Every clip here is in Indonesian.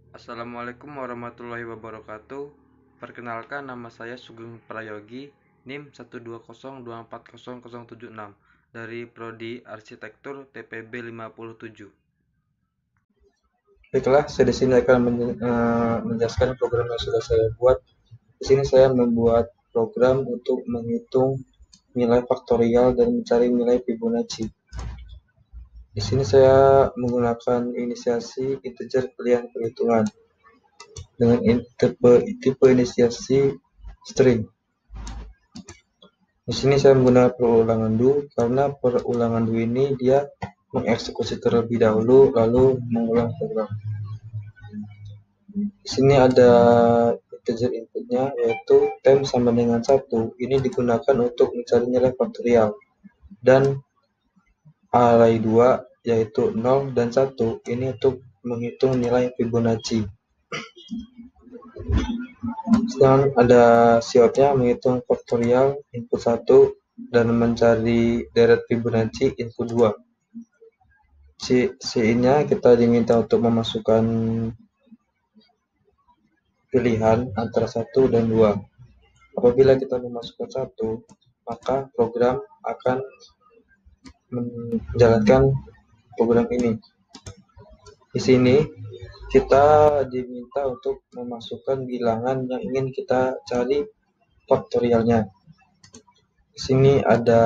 Assalamualaikum warahmatullahi wabarakatuh. Perkenalkan, nama saya Sugeng Prayogi, NIM 120240076 dari Prodi Arsitektur TPB 57. Baiklah, saya di sini akan menjelaskan program yang sudah saya buat. Di sini saya membuat program untuk menghitung nilai faktorial dan mencari nilai Fibonacci. Di sini saya menggunakan inisiasi integer pilihan perhitungan dengan tipe inisiasi string. Di sini saya menggunakan perulangan do karena perulangan do ini dia mengeksekusi terlebih dahulu lalu mengulang program. Di sini ada integer inputnya yaitu temp sama dengan 1. Ini digunakan untuk mencari nilai faktorial. Dan array 2 yaitu 0 dan 1 ini untuk menghitung nilai Fibonacci. Sedangkan ada siotnya menghitung faktorial input 1 dan mencari deret Fibonacci input 2. C-nya kita diminta untuk memasukkan pilihan antara 1 dan 2. Apabila kita memasukkan 1, maka program akan menjalankan program ini. Di sini kita diminta untuk memasukkan bilangan yang ingin kita cari faktorialnya. Di sini ada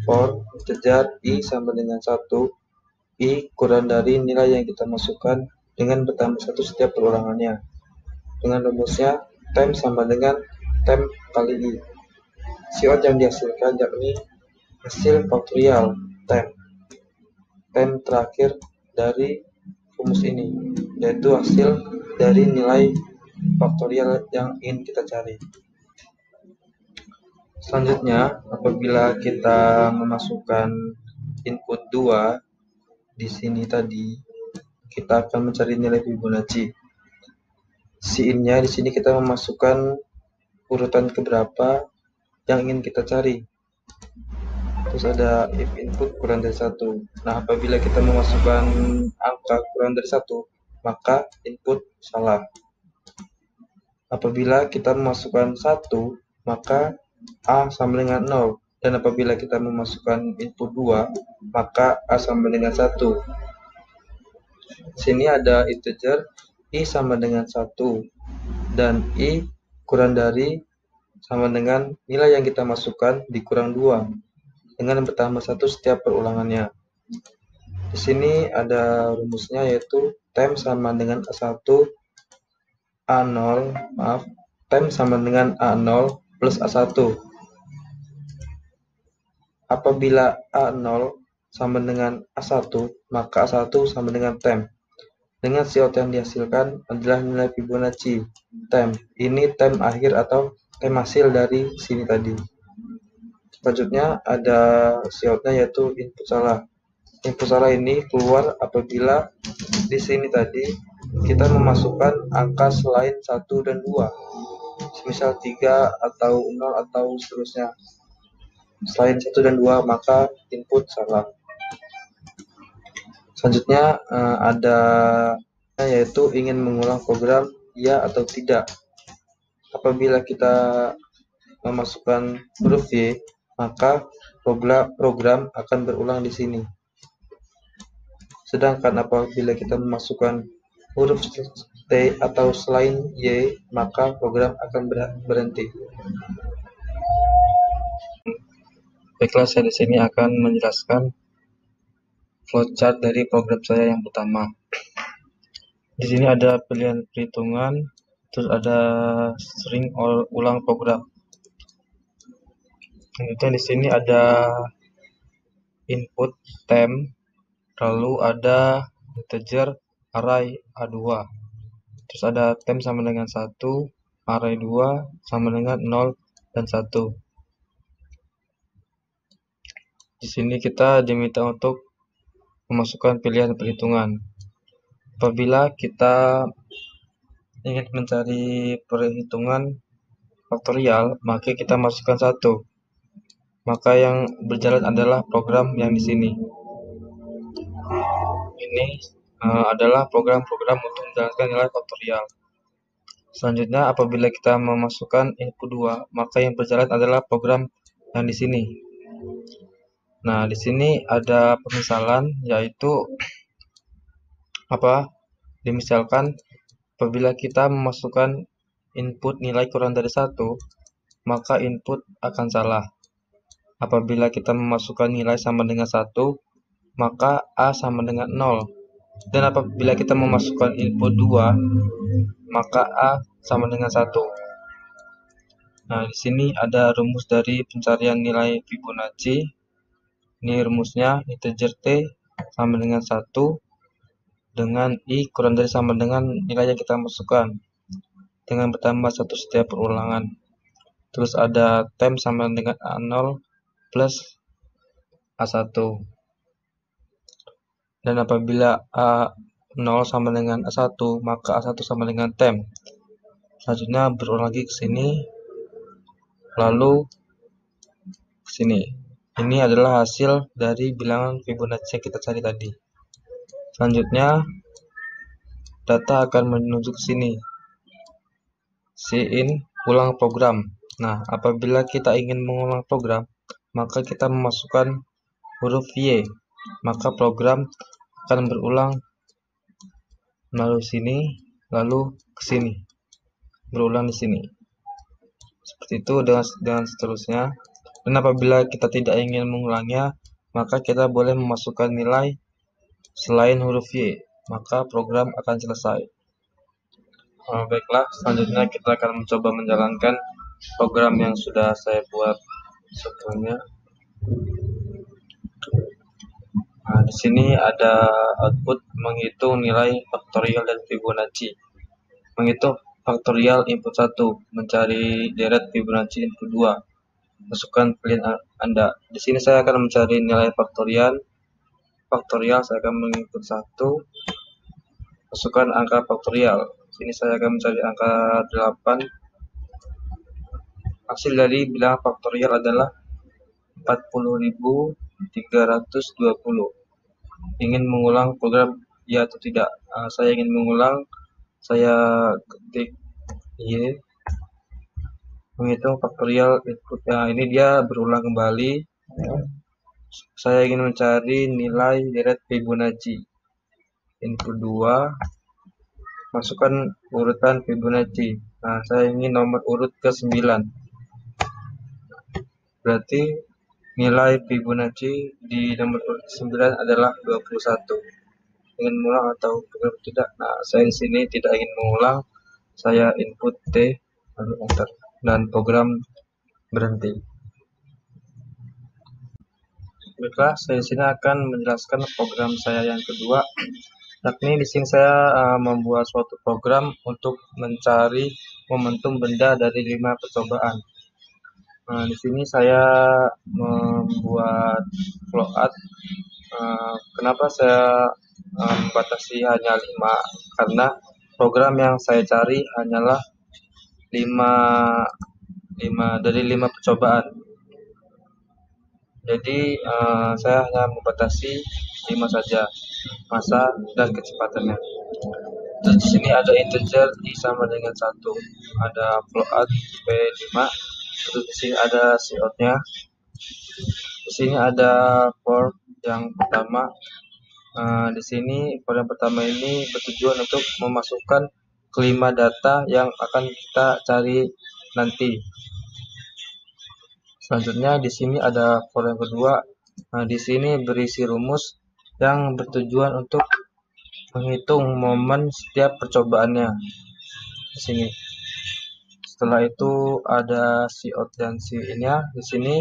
for integer i sama dengan 1, i kurang dari nilai yang kita masukkan dengan bertambah 1 setiap perulangannya. Dengan rumusnya temp sama dengan temp kali i. Siot yang dihasilkan yakni hasil faktorial temp terakhir dari rumus ini, yaitu hasil dari nilai faktorial yang ingin kita cari. Selanjutnya, apabila kita memasukkan input 2 di sini tadi, kita akan mencari nilai Fibonacci. Sin-nya di sini kita memasukkan urutan keberapa yang ingin kita cari. Terus ada if input kurang dari 1. Nah, apabila kita memasukkan angka kurang dari 1, maka input salah. Apabila kita memasukkan 1, maka A sama dengan 0. Dan apabila kita memasukkan input 2, maka A sama dengan 1. Sini ada integer i sama dengan 1 dan i kurang dari sama dengan nilai yang kita masukkan dikurang 2 dengan bertambah 1 setiap perulangannya. Di sini ada rumusnya yaitu temp sama dengan A1 A0 temp sama dengan A0 plus A1. Apabila A0 sama dengan A1, maka A1 sama dengan temp. Dengan siot yang dihasilkan adalah nilai Fibonacci temp. Ini temp akhir atau temp hasil dari sini tadi. Selanjutnya ada siotnya yaitu input salah. Input salah ini keluar apabila di sini tadi kita memasukkan angka selain 1 dan 2. Misal 3 atau 0 atau seterusnya. Selain 1 dan 2 maka input salah. Selanjutnya ada yaitu ingin mengulang program ya atau tidak. Apabila kita memasukkan huruf Y, maka program akan berulang di sini. Sedangkan apabila kita memasukkan huruf T atau selain Y, maka program akan berhenti. Baiklah, saya di sini akan menjelaskan flowchart dari program saya yang pertama. Di sini ada pilihan perhitungan, terus ada string ulang program. Kemudian di sini ada input temp, lalu ada integer array A2. Terus ada temp sama dengan 1, array 2 sama dengan 0 dan 1. Di sini kita diminta untuk memasukkan pilihan perhitungan. Apabila kita ingin mencari perhitungan faktorial, maka kita masukkan 1. Maka yang berjalan adalah program yang di sini. Ini adalah program-program untuk menjalankan nilai faktorial. Selanjutnya, apabila kita memasukkan input 2, maka yang berjalan adalah program yang di sini. Nah, di sini ada pemisalan, yaitu dimisalkan apabila kita memasukkan input nilai kurang dari 1, maka input akan salah. Apabila kita memasukkan nilai sama dengan 1, maka A sama dengan 0. Dan apabila kita memasukkan input 2, maka A sama dengan 1. Nah, di sini ada rumus dari pencarian nilai Fibonacci. Ini rumusnya, integer T sama dengan 1 dengan I kurang dari sama dengan nilai yang kita masukkan dengan bertambah 1 setiap perulangan. Terus ada temp sama dengan A0 plus A1. Dan apabila A0 sama dengan A1, maka A1 sama dengan temp. Selanjutnya berulang lagi ke sini, lalu ke sini. Ini adalah hasil dari bilangan Fibonacci yang kita cari tadi. Selanjutnya, data akan menuju ke sini. Cin ulang program. Nah, apabila kita ingin mengulang program, maka kita memasukkan huruf Y. Maka program akan berulang melalui sini, lalu ke sini. Berulang di sini. Seperti itu dengan seterusnya. Dan apabila kita tidak ingin mengulangnya, maka kita boleh memasukkan nilai selain huruf Y, maka program akan selesai. Baiklah, selanjutnya kita akan mencoba menjalankan program yang sudah saya buat sebelumnya. Nah, di sini ada output menghitung nilai faktorial dan Fibonacci. Menghitung faktorial input 1, mencari deret Fibonacci input 2. Masukkan pilihan Anda. Di sini saya akan mencari nilai faktorial. Saya akan menginput 1. Masukkan angka faktorial. Di sini saya akan mencari angka 8. Hasil dari bilangan faktorial adalah 40.320. Ingin mengulang program ya atau tidak? Saya ingin mengulang. Saya ketik Y. Menghitung faktorial inputnya. Ini dia berulang kembali. Saya ingin mencari nilai deret Fibonacci. Input 2. Masukkan urutan Fibonacci. Nah, saya ingin nomor urut ke 9. Berarti nilai Fibonacci di nomor urut 9 adalah 21. Ingin mengulang atau tidak? Nah, saya di sini tidak ingin mengulang. Saya input T lalu enter dan program berhenti. Baiklah, saya di sini akan menjelaskan program saya yang kedua. Yakni di sini saya membuat suatu program untuk mencari momentum benda dari 5 percobaan. Nah, di sini saya membuat float. Kenapa saya membatasi hanya 5? Karena program yang saya cari hanyalah 5 dari 5 percobaan. Jadi saya hanya membatasi 5 saja masa dan kecepatannya. Terus di sini ada integer I sama dengan 1, ada float P5. Terus di sini ada cout-nya. Di sini ada for yang pertama. Di sini for yang pertama ini bertujuan untuk memasukkan kelima data yang akan kita cari nanti. Selanjutnya di sini ada for yang kedua. Di sini berisi rumus yang bertujuan untuk menghitung momen setiap percobaannya. Di sini. Setelah itu ada cout dan cin-nya. Di sini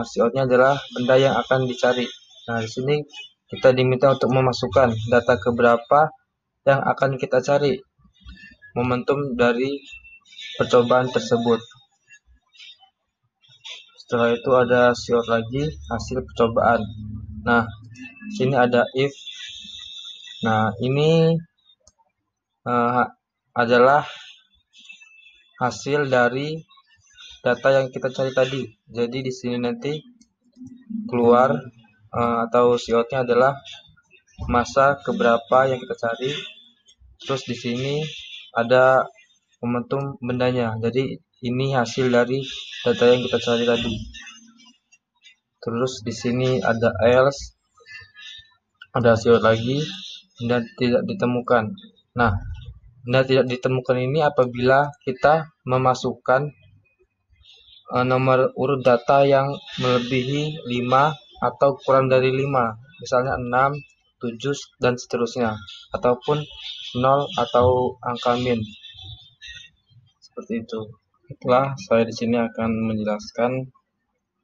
cout-nya adalah benda yang akan dicari. Nah, di sini kita diminta untuk memasukkan data keberapa yang akan kita cari momentum dari percobaan tersebut. Setelah itu ada cout lagi, hasil percobaan. Nah, sini ada if. Nah, ini adalah hasil dari data yang kita cari tadi. Jadi di sini nanti keluar atau cout-nya adalah masa keberapa yang kita cari. Terus di sini ada momentum bendanya. Jadi ini hasil dari data yang kita cari tadi. Terus di sini ada else, ada hasil lagi, benda tidak ditemukan. Nah, benda tidak ditemukan ini apabila kita memasukkan nomor urut data yang melebihi 5 atau kurang dari 5, misalnya 6, 7, dan seterusnya, ataupun 0 atau angka min. Seperti itu. Itulah saya di sini akan menjelaskan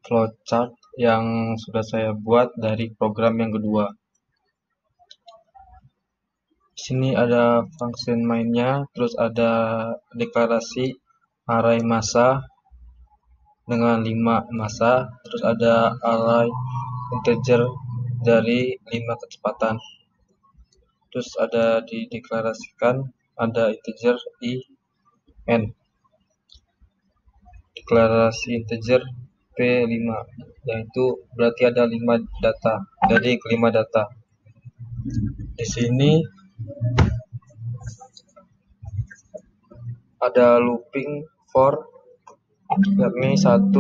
flowchart yang sudah saya buat dari program yang kedua. Di sini ada function mainnya, terus ada deklarasi array massa dengan 5 massa, terus ada array integer dari 5 kecepatan. Terus ada dideklarasikan ada integer i n. Deklarasi integer P5, yaitu berarti ada 5 data, dari kelima data. Di sini ada looping for, yakni 1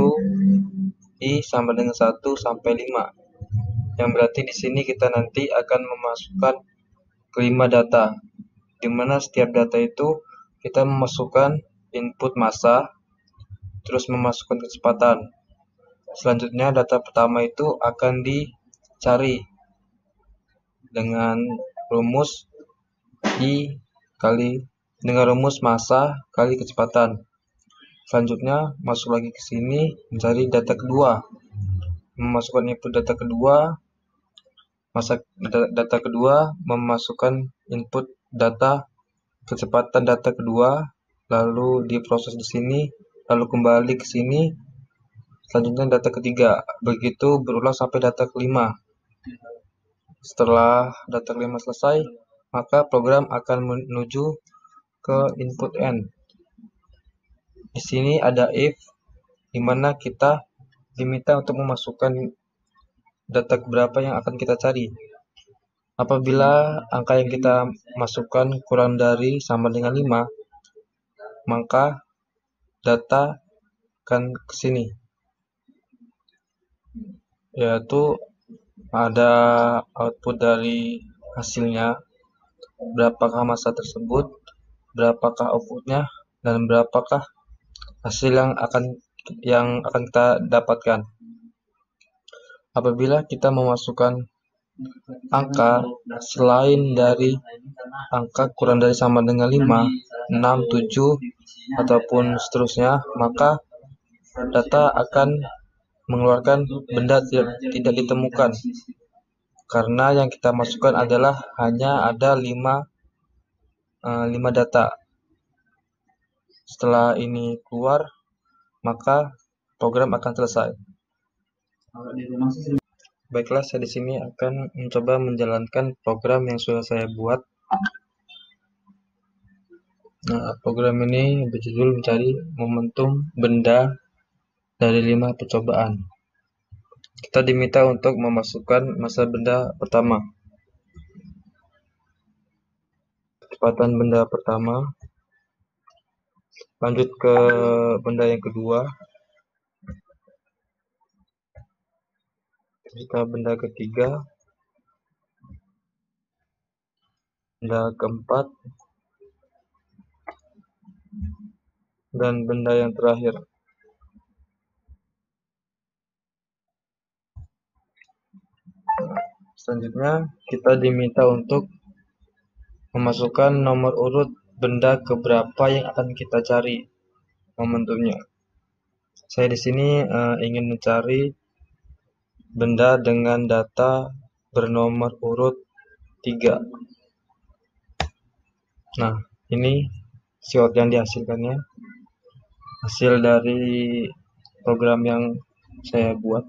i sama dengan 1 sampai 5. Yang berarti di sini kita nanti akan memasukkan kelima data, di mana setiap data itu kita memasukkan input massa, terus memasukkan kecepatan. Selanjutnya data pertama itu akan dicari dengan rumus I kali dengan rumus massa kali kecepatan. Selanjutnya masuk lagi ke sini mencari data kedua, memasukkan input data kedua, masa data kedua, memasukkan input data kecepatan data kedua, lalu diproses di sini, lalu kembali ke sini. Selanjutnya data ketiga, begitu berulang sampai data kelima. Setelah data kelima selesai, maka program akan menuju ke input n. Di sini ada if, di mana kita diminta untuk memasukkan data berapa yang akan kita cari. Apabila angka yang kita masukkan kurang dari sama dengan 5, maka data akan ke sini, yaitu ada output dari hasilnya, berapakah massa tersebut, berapakah outputnya, dan berapakah hasil yang akan kita dapatkan. Apabila kita memasukkan angka selain dari angka kurang dari sama dengan 5, 6, 7, ataupun seterusnya, maka data akan mengeluarkan benda tidak ditemukan, karena yang kita masukkan adalah hanya ada 5 data. Setelah ini keluar, maka program akan selesai. Baiklah, saya di sini akan mencoba menjalankan program yang sudah saya buat. Nah, program ini berjudul mencari momentum benda dari 5 percobaan. Kita diminta untuk memasukkan massa benda pertama, kecepatan benda pertama, lanjut ke benda yang kedua, kita benda ketiga, benda keempat, dan benda yang terakhir. Selanjutnya kita diminta untuk memasukkan nomor urut benda keberapa yang akan kita cari momentumnya. Saya di sini ingin mencari benda dengan data bernomor urut 3. Nah, ini slot yang dihasilkannya, hasil dari program yang saya buat.